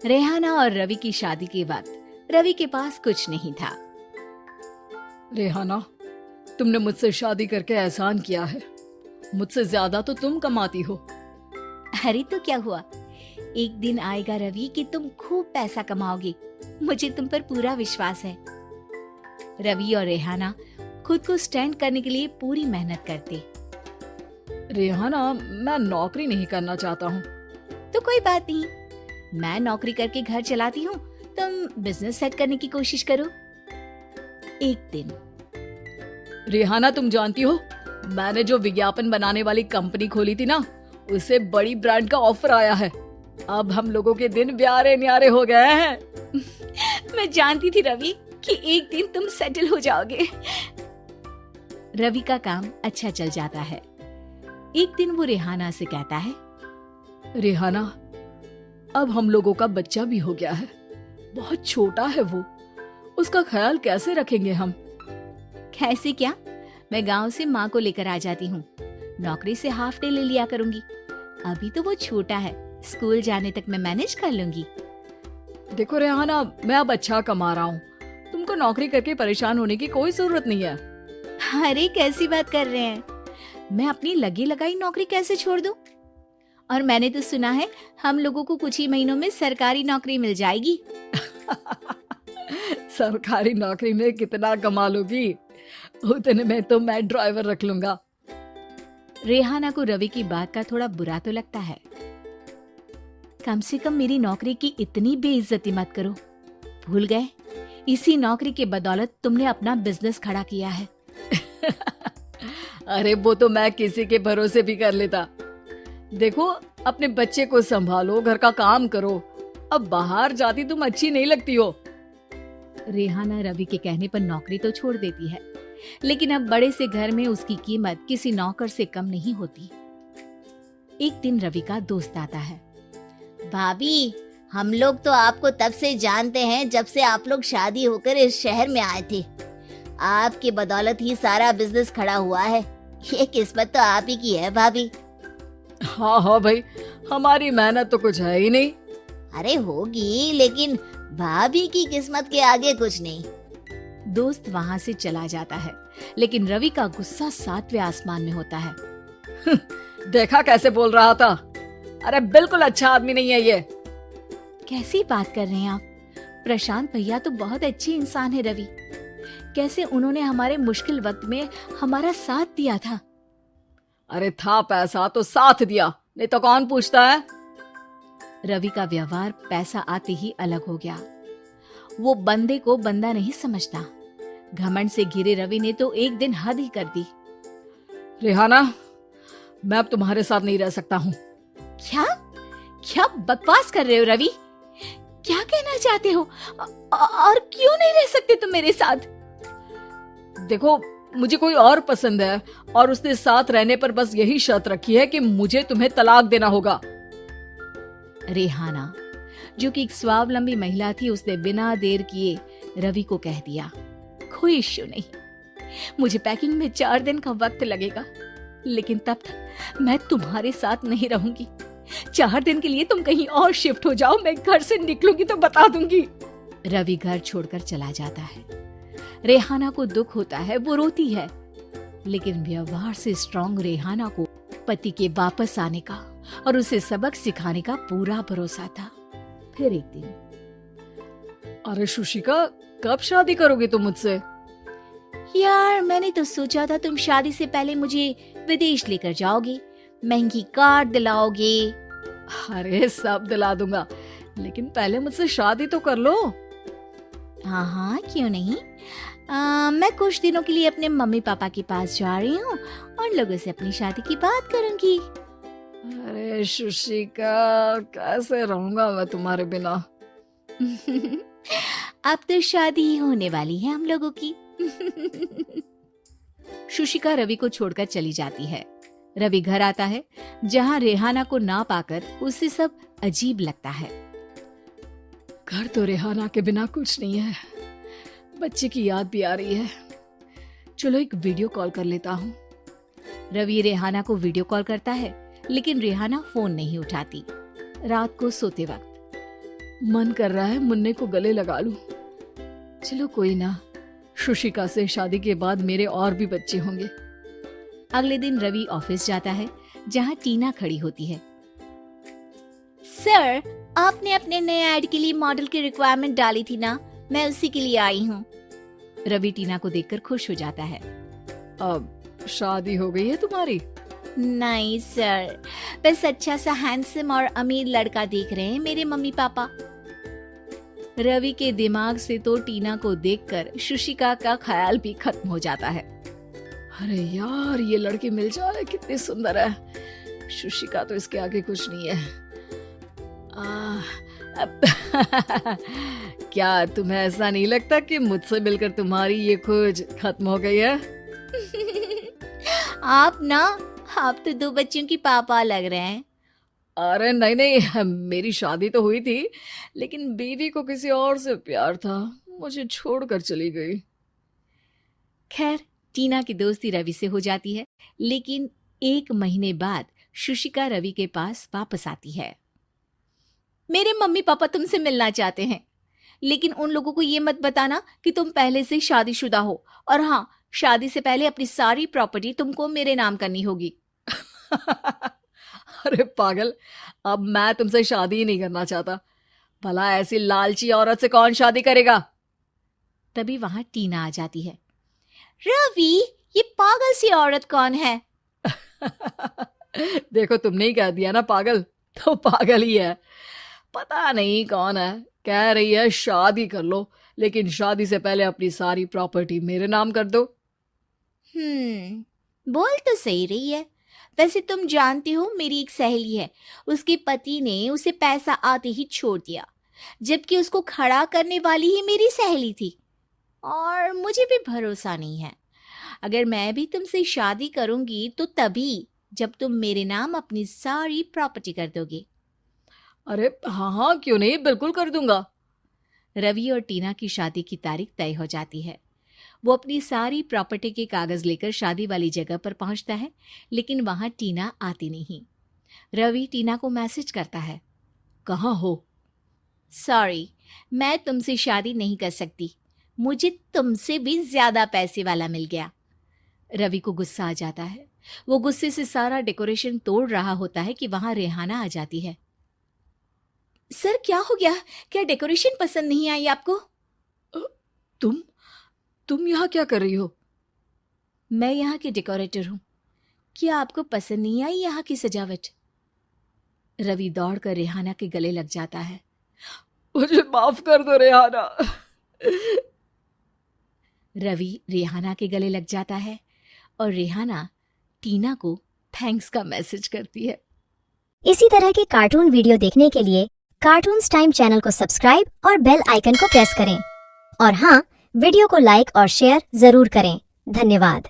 रेहाना और रवि की शादी के वक्त रवि के पास कुछ नहीं था। रेहाना, तुमने मुझसे शादी करके एहसान किया है। मुझसे ज्यादा तो तुम कमाती हो। अरे तो क्या हुआ, एक दिन आएगा रवि कि तुम खूब पैसा कमाओगे। मुझे तुम पर पूरा विश्वास है। रवि और रेहाना खुद को स्टैंड करने के लिए पूरी मेहनत करते। रेहाना, मैं नौकरी नहीं करना चाहता हूँ। तो कोई बात नहीं, मैं नौकरी करके घर चलाती हूँ, तुम बिजनेस सेट करने की कोशिश करो। एक दिन रेहाना, तुम जानती हो, मैंने जो विज्ञापन बनाने वाली कंपनी खोली थी ना, उसे बड़ी ब्रांड का ऑफर आया है। अब हम लोगों के दिन प्यारे न्यारे हो गए हैं। मैं जानती थी रवि कि एक दिन तुम सेटल हो जाओगे। रवि का काम अच्छा चल जाता है। एक दिन वो रेहाना से कहता है, रेहाना, अब हम लोगों का बच्चा भी हो गया है। बहुत छोटा है वो, उसका ख्याल कैसे रखेंगे हम? कैसे क्या, मैं गांव से माँ को लेकर आ जाती हूँ। नौकरी से हाफ डे ले लिया करूंगी। अभी तो वो छोटा है, स्कूल जाने तक मैं मैनेज कर लूंगी। देखो रेहाना, मैं अब अच्छा कमा रहा हूँ। तुमको नौकरी करके परेशान होने की कोई जरूरत नहीं है। अरे कैसी बात कर रहे हैं, मैं अपनी लगी लगाई नौकरी कैसे छोड़ दूं? और मैंने तो सुना है हम लोगों को कुछ ही महीनों में सरकारी नौकरी मिल जाएगी। सरकारी नौकरी में कितना कमा लोगी? उतने में तो मैं ड्राइवर रख लूंगा। रेहाना को रवि की बात का थोड़ा बुरा तो लगता है। कम से कम मेरी नौकरी की इतनी बेइज्जती मत करो। भूल गए, इसी नौकरी के बदौलत तुमने अपना बिजनेस खड़ा किया है। अरे वो तो मैं किसी के भरोसे भी कर लेता। देखो, अपने बच्चे को संभालो, घर का काम करो। अब बाहर जाती तुम अच्छी नहीं लगती हो। रेहाना रवि के कहने पर नौकरी तो छोड़ देती है, लेकिन अब बड़े से घर में उसकी कीमत किसी नौकर से कम नहीं होती। एक दिन रवि का दोस्त आता है। भाभी, हम लोग तो आपको तब से जानते हैं जब से आप लोग शादी होकर इस शहर में आए थे। आपकी बदौलत ही सारा बिजनेस खड़ा हुआ है। ये किस्मत तो आप ही की है भाभी। हाँ हाँ भाई, हमारी मेहनत तो कुछ है ही नहीं। अरे होगी, लेकिन भाभी की किस्मत के आगे कुछ नहीं। दोस्त वहाँ से चला जाता है, लेकिन रवि का गुस्सा 7वें आसमान में होता है। देखा कैसे बोल रहा था? अरे बिल्कुल अच्छा आदमी नहीं है ये। कैसी बात कर रहे हैं आप? प्रशांत भैया तो बहुत अच्छे इंसान है रवि। कैसे उन्होंने हमारे मुश्किल वक्त में हमारा साथ दिया था। अरे था पैसा तो साथ दिया, नहीं तो कौन पूछता है? रवि का व्यवहार पैसा आते ही अलग हो गया। वो बंदे को बंदा नहीं समझता। घमंड से घिरे रवि ने तो एक दिन हद ही कर दी। रेहाना, मैं अब तुम्हारे साथ नहीं रह सकता हूँ। क्या क्या बकवास कर रहे हो रवि? क्या कहना चाहते हो? और क्यों नहीं रह सकते तुम मेरे साथ? देखो, मुझे कोई और पसंद है और उसने साथ रहने पर बस यही शर्त रखी है कि मुझे तुम्हें तलाक देना होगा। रेहाना, जो कि एक स्वावलंबी महिला थी, उसने बिना देर किए रवि को कह दिया, कोई इश्यू नहीं, मुझे पैकिंग में 4 दिन का वक्त लगेगा, लेकिन तब तक मैं तुम्हारे साथ नहीं रहूंगी। 4 दिन के लिए तुम कहीं और शिफ्ट हो जाओ, मैं घर से निकलूंगी तो बता दूंगी। रवि घर छोड़कर चला जाता है। रेहाना को दुख होता है, वो रोती है, लेकिन व्यवहार से स्ट्रॉन्ग रेहाना को पति के वापस आने का और उसे सबक सिखाने का पूरा भरोसा था। फिर एक दिन, अरे शुशिका, कब शादी करोगी तुम मुझसे? यार मैंने तो सोचा था तुम शादी से पहले मुझे विदेश लेकर जाओगे, महंगी कार दिलाओगे। अरे सब दिला दूंगा, लेकिन पहले मुझसे शादी तो कर लो। हाँ हाँ, क्यों नहीं। मैं कुछ दिनों के लिए अपने मम्मी पापा के पास जा रही हूँ और लोगों से अपनी शादी की बात करूंगी। अरे शुशिका, कैसे रहूंगा मैं तुम्हारे बिना? अब तो शादी होने वाली है हम लोगों की। शुशिका रवि को छोड़कर चली जाती है। रवि घर आता है, जहाँ रेहाना को ना पाकर उसे सब अजीब लगता है। घर तो रेहाना के बिना कुछ नहीं है, बच्चे की याद भी आ रही है। चलो एक वीडियो कॉल कर लेता हूँ। रवि रेहाना को वीडियो कॉल करता है, लेकिन रेहाना फोन नहीं उठाती। रात को सोते वक्त, मन कर रहा है मुन्ने को गले लगा लूं। चलो कोई ना, शुशिका से शादी के बाद मेरे और भी बच्चे होंगे। अगले दिन रवि ऑफिस जाता है जहाँ टीना खड़ी होती है। सर, आपने अपने नए ऐड के लिए मॉडल की रिक्वायरमेंट डाली थी ना, मैं उसी के लिए आई हूँ। रवि टीना को देखकर खुश हो जाता है। अब शादी हो गई है तुम्हारी? नहीं सर, बस अच्छा सा हैंडसम और अमीर लड़का देख रहे हैं मेरे मम्मी पापा। रवि के दिमाग से तो टीना को देखकर शुशिका का ख्याल भी खत्म हो जाता है। अरे यार, ये लड़की मिल जाए कितनी सुंदर है। शुशिका तो इसके आगे कुछ नहीं है। क्या तुम्हें ऐसा नहीं लगता कि मुझसे मिलकर तुम्हारी ये खोज खत्म हो गई है? आप तो 2 बच्चों की पापा लग रहे हैं। अरे नहीं नहीं, मेरी शादी तो हुई थी, लेकिन बीवी को किसी और से प्यार था, मुझे छोड़कर चली गई। खैर, टीना की दोस्ती रवि से हो जाती है, लेकिन 1 महीने बाद शुशिका रवि के पास वापस आती है। मेरे मम्मी पापा तुमसे मिलना चाहते हैं, लेकिन उन लोगों को ये मत बताना कि तुम पहले से शादीशुदा हो, और हाँ, शादी से पहले अपनी सारी प्रॉपर्टी तुमको मेरे नाम करनी होगी। अरे पागल, अब मैं तुमसे शादी ही नहीं करना चाहता। भला ऐसी लालची औरत से कौन शादी करेगा? तभी वहां टीना आ जाती है। रवि, ये पागल सी औरत कौन है? देखो, तुमने ही कह दिया ना पागल, तो पागल ही है। पता नहीं कौन है, कह रही है शादी कर लो, लेकिन शादी से पहले अपनी सारी प्रॉपर्टी मेरे नाम कर दो। बोल तो सही रही है। वैसे तुम जानती हो, मेरी एक सहेली है, उसके पति ने उसे पैसा आते ही छोड़ दिया, जबकि उसको खड़ा करने वाली ही मेरी सहेली थी। और मुझे भी भरोसा नहीं है, अगर मैं भी तुमसे शादी करूंगी तो तभी जब तुम मेरे नाम अपनी सारी प्रॉपर्टी कर दोगे। अरे हाँ, क्यों नहीं, बिल्कुल कर दूंगा। रवि और टीना की शादी की तारीख तय हो जाती है। वो अपनी सारी प्रॉपर्टी के कागज लेकर शादी वाली जगह पर पहुंचता है, लेकिन वहां टीना आती नहीं। रवि टीना को मैसेज करता है, कहाँ हो? सॉरी, मैं तुमसे शादी नहीं कर सकती, मुझे तुमसे भी ज्यादा पैसे वाला मिल गया। रवि को गुस्सा आ जाता है। वो गुस्से से सारा डेकोरेशन तोड़ रहा होता है कि वहां रेहाना आ जाती है। सर, क्या हो गया? क्या डेकोरेशन पसंद नहीं आई आपको? तुम यहाँ क्या कर रही हो? मैं यहाँ की डेकोरेटर हूँ। क्या आपको पसंद नहीं आई यहाँ की सजावट? रवि दौड़कर रेहाना के गले लग जाता है। मुझे माफ कर दो रेहाना। रवि रेहाना के गले लग जाता है और रेहाना टीना को थैंक्स का मैसेज करती है। इसी तरह के कार्टून वीडियो देखने के लिए कार्टून्स टाइम चैनल को सब्सक्राइब और बेल आइकन को प्रेस करें। और हाँ, वीडियो को लाइक और शेयर जरूर करें। धन्यवाद।